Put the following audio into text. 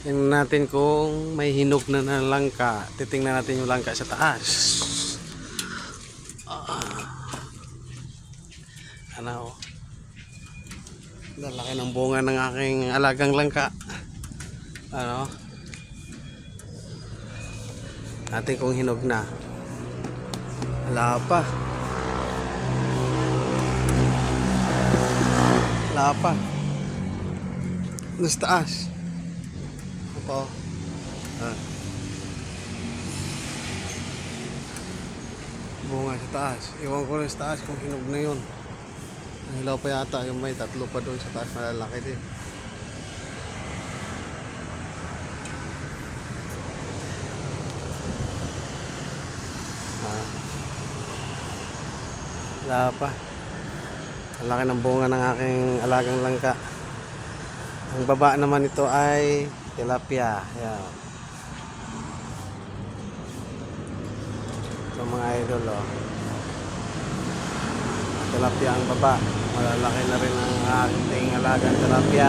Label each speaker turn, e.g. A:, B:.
A: Tingnan natin kung may hinog na langka. Titingnan natin yung langka sa taas. Ano? Lalaki ng bunga ng aking alagang langka. Ano? Natin kung hinog na. Wala pa. Wala pa. Nasa taas. Opo. Bunga sa taas. Iwan ko rin sa taas kung hinog na yun. Nahilaw pa yata yung may tatlo pa doon sa taas, malalaki din. Wala pa. Ang laki ng bunga ng aking alagang langka. Ang baba naman ito ay tilapia. Yan. Ito mga idol, oh. Tilapia ang baba. Malalaki na rin ang ating alagang tilapia.